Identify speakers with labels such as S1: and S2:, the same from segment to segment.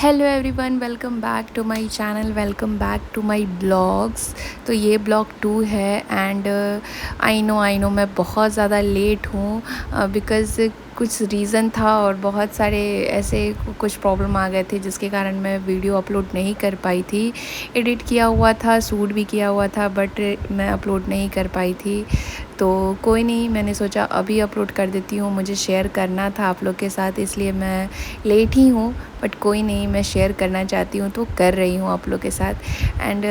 S1: Hello everyone, welcome back to my channel, welcome back to my blogs. तो ये blog 2 है and I know मैं बहुत ज़्यादा लेट हूँ बिकॉज़ कुछ रीज़न था और बहुत सारे ऐसे कुछ प्रॉब्लम आ गए थे जिसके कारण मैं वीडियो अपलोड नहीं कर पाई थी। एडिट किया हुआ था, शूट भी किया हुआ था, बट मैं अपलोड नहीं कर पाई थी। तो कोई नहीं, मैंने सोचा अभी अपलोड कर देती हूँ, मुझे शेयर करना था आप लोग के साथ, इसलिए मैं लेट ही हूँ। बट कोई नहीं, मैं शेयर करना चाहती हूँ तो कर रही हूँ आप लोग के साथ। एंड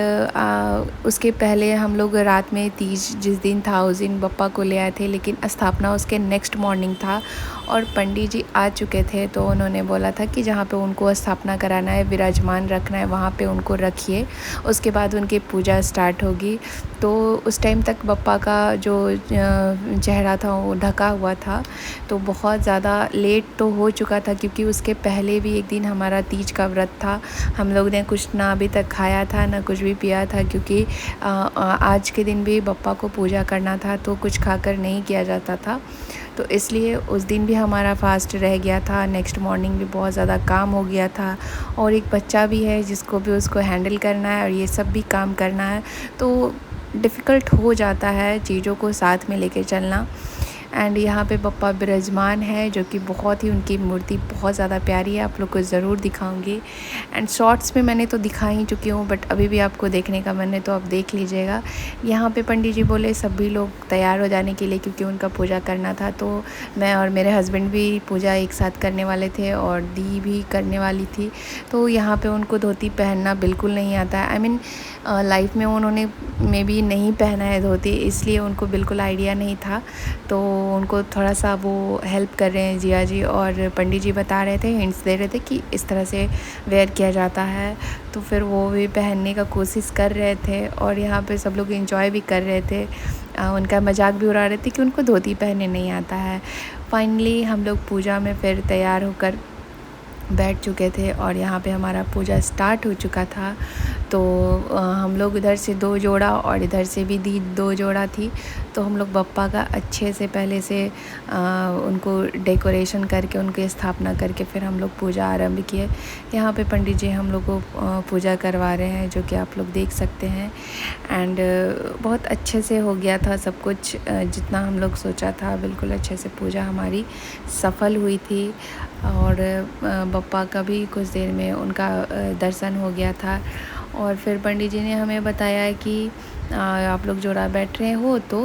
S1: उसके पहले हम लोग रात में तीज जिस दिन था उस दिन बप्पा को ले आए थे, लेकिन स्थापना उसके नेक्स्ट मॉर्निंग था और पंडित जी आ चुके थे। तो उन्होंने बोला था कि जहाँ पे उनको स्थापना कराना है, विराजमान रखना है, वहाँ पे उनको रखिए, उसके बाद उनकी पूजा स्टार्ट होगी। तो उस टाइम तक बप्पा का जो चेहरा था वो ढका हुआ था, तो बहुत ज़्यादा लेट तो हो चुका था क्योंकि उसके पहले भी एक दिन हमारा तीज का व्रत था। हम लोग ने कुछ ना अभी तक खाया था ना कुछ भी पिया था, क्योंकि आज के दिन भी बप्पा को पूजा करना था तो कुछ खाकर नहीं किया जाता था। तो इसलिए उस दिन भी हमारा फास्ट रह गया था। नेक्स्ट मॉर्निंग भी बहुत ज़्यादा काम हो गया था और एक बच्चा भी है जिसको भी उसको हैंडल करना है और ये सब भी काम करना है, तो डिफ़िकल्ट हो जाता है चीज़ों को साथ में लेके चलना। एंड यहाँ पे बप्पा विराजमान है, जो कि बहुत ही उनकी मूर्ति बहुत ज़्यादा प्यारी है, आप लोग को ज़रूर दिखाऊंगी। एंड शॉर्ट्स में मैंने तो दिखा ही चुकी हूँ, बट अभी भी आपको देखने का मन है तो आप देख लीजिएगा। यहाँ पे पंडित जी बोले सभी लोग तैयार हो जाने के लिए, क्योंकि उनका पूजा करना था। तो मैं और मेरे हस्बैंड भी पूजा एक साथ करने वाले थे और दी भी करने वाली थी। तो यहाँ पे उनको धोती पहनना बिल्कुल नहीं आता है। आई मीन लाइफ में उन्होंने मे बी नहीं पहना है धोती, इसलिए उनको बिल्कुल आइडिया नहीं था। तो उनको थोड़ा सा वो हेल्प कर रहे हैं जिया जी, और पंडित जी बता रहे थे, हिंट्स दे रहे थे कि इस तरह से वेयर किया जाता है। तो फिर वो भी पहनने का कोशिश कर रहे थे और यहाँ पे सब लोग एंजॉय भी कर रहे थे। उनका मजाक भी उड़ा रहे थे कि उनको धोती पहनने नहीं आता है। फाइनली हम लोग पूजा में फिर तैयार होकर बैठ चुके थे और यहाँ पे हमारा पूजा स्टार्ट हो चुका था। तो हम लोग इधर से 2 जोड़ा और इधर से भी दी 2 जोड़ा थी। तो हम लोग बप्पा का अच्छे से पहले से उनको डेकोरेशन करके उनकी स्थापना करके फिर हम लोग पूजा आरंभ किए। यहाँ पे पंडित जी हम लोग को पूजा करवा रहे हैं, जो कि आप लोग देख सकते हैं। एंड बहुत अच्छे से हो गया था सब कुछ, जितना हम लोग सोचा था बिल्कुल अच्छे से पूजा हमारी सफल हुई थी। और बप्पा का भी कुछ देर में उनका दर्शन हो गया था। और फिर पंडित जी ने हमें बताया कि आप लोग जोड़ा बैठ रहे हो तो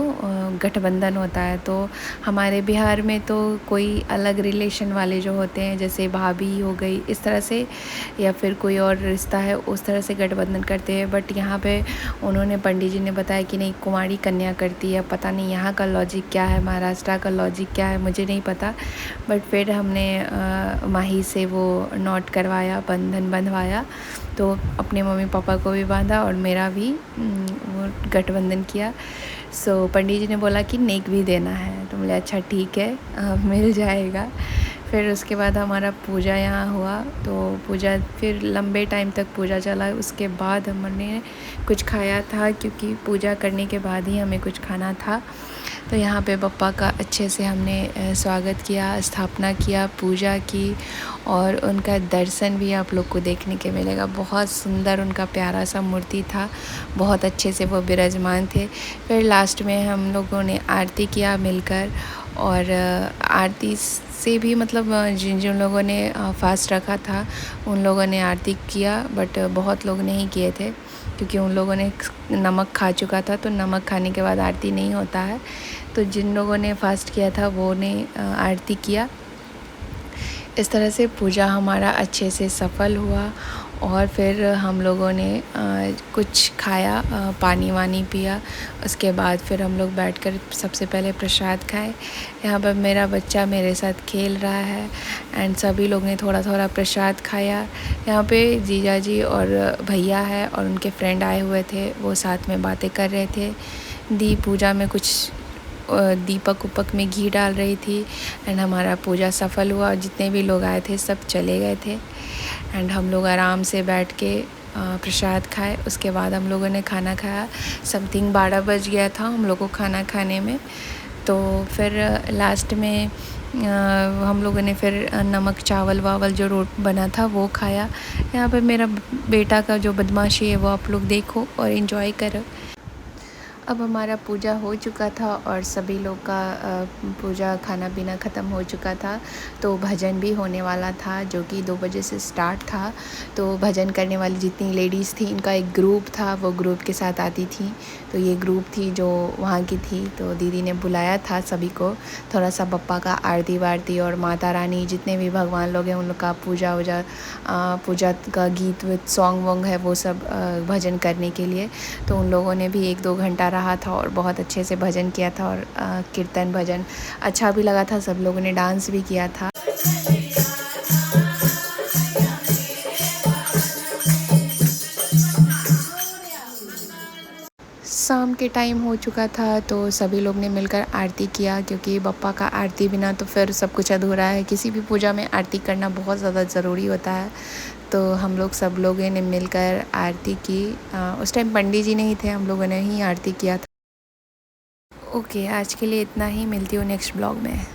S1: गठबंधन होता है। तो हमारे बिहार में तो कोई अलग रिलेशन वाले जो होते हैं, जैसे भाभी हो गई इस तरह से, या फिर कोई और रिश्ता है उस तरह से गठबंधन करते हैं। बट यहाँ पे उन्होंने पंडित जी ने बताया कि नहीं, कुंवारी कन्या करती है। पता नहीं यहाँ का लॉजिक क्या है, महाराष्ट्र का लॉजिक क्या है, मुझे नहीं पता। बट फिर हमने माही से वो नोट करवाया, बंधन बंधवाया। तो अपने मम्मी पापा को भी बांधा और मेरा भी वो गठबंधन किया। सो पंडित जी ने बोला कि नेक भी देना है, तो बोले अच्छा ठीक है, मिल जाएगा। फिर उसके बाद हमारा पूजा यहाँ हुआ। तो पूजा फिर लंबे टाइम तक पूजा चला। उसके बाद हमने कुछ खाया था, क्योंकि पूजा करने के बाद ही हमें कुछ खाना था। तो यहाँ पे बप्पा का अच्छे से हमने स्वागत किया, स्थापना किया, पूजा की और उनका दर्शन भी आप लोग को देखने के मिलेगा। बहुत सुंदर उनका प्यारा सा मूर्ति था, बहुत अच्छे से वो विराजमान थे। फिर लास्ट में हम लोगों ने आरती किया मिलकर, और आरती से भी मतलब जिन जिन लोगों ने फास्ट रखा था उन लोगों ने आरती किया, बट बहुत लोग नहीं किए थे क्योंकि उन लोगों ने नमक खा चुका था। तो नमक खाने के बाद आरती नहीं होता है। तो जिन लोगों ने फास्ट किया था वो ने आरती किया। इस तरह से पूजा हमारा अच्छे से सफल हुआ। और फिर हम लोगों ने कुछ खाया, पानी वानी पिया। उसके बाद फिर हम लोग बैठकर सबसे पहले प्रसाद खाए। यहाँ पर मेरा बच्चा मेरे साथ खेल रहा है एंड सभी लोग ने थोड़ा थोड़ा प्रसाद खाया। यहाँ पे जीजा जी और भैया है और उनके फ्रेंड आए हुए थे, वो साथ में बातें कर रहे थे। दी पूजा में कुछ दीपक उपक में घी डाल रही थी। एंड हमारा पूजा सफल हुआ। जितने भी लोग आए थे सब चले गए थे एंड हम लोग आराम से बैठ के प्रसाद खाए। उसके बाद हम लोगों ने खाना खाया। समथिंग 12 बज गया था हम लोग को खाना खाने में। तो फिर लास्ट में हम लोगों ने फिर नमक चावल वावल जो रोट बना था वो खाया। यहाँ पे मेरा बेटा का जो बदमाशी है वो आप लोग देखो और इन्जॉय करो। अब हमारा पूजा हो चुका था और सभी लोग का पूजा खाना पीना ख़त्म हो चुका था, तो भजन भी होने वाला था जो कि 2 बजे से स्टार्ट था। तो भजन करने वाली जितनी लेडीज़ थी इनका एक ग्रुप था, वो ग्रुप के साथ आती थी। तो ये ग्रुप थी जो वहाँ की थी, तो दीदी ने बुलाया था सभी को, थोड़ा सा पप्पा का आरती वारती और माता रानी जितने भी भगवान लोग हैं उन लोग का पूजा वूजा पूजा का गीत वित सॉन्ग वॉन्ग है वो सब भजन करने के लिए। तो उन लोगों ने भी 1-2 घंटा रहा था और बहुत अच्छे से भजन किया था और कीर्तन भजन अच्छा भी लगा था, सब लोगों ने डांस भी किया था। शाम के टाइम हो चुका था तो सभी लोग ने मिलकर आरती किया, क्योंकि बप्पा का आरती बिना तो फिर सब कुछ अधूरा है। किसी भी पूजा में आरती करना बहुत ज़्यादा ज़रूरी होता है। तो हम लोग सब लोगों ने मिलकर आरती की। उस टाइम पंडित जी नहीं थे, हम लोगों ने ही आरती किया था। ओके, आज के लिए इतना ही, मिलती हूँ नेक्स्ट ब्लॉग में।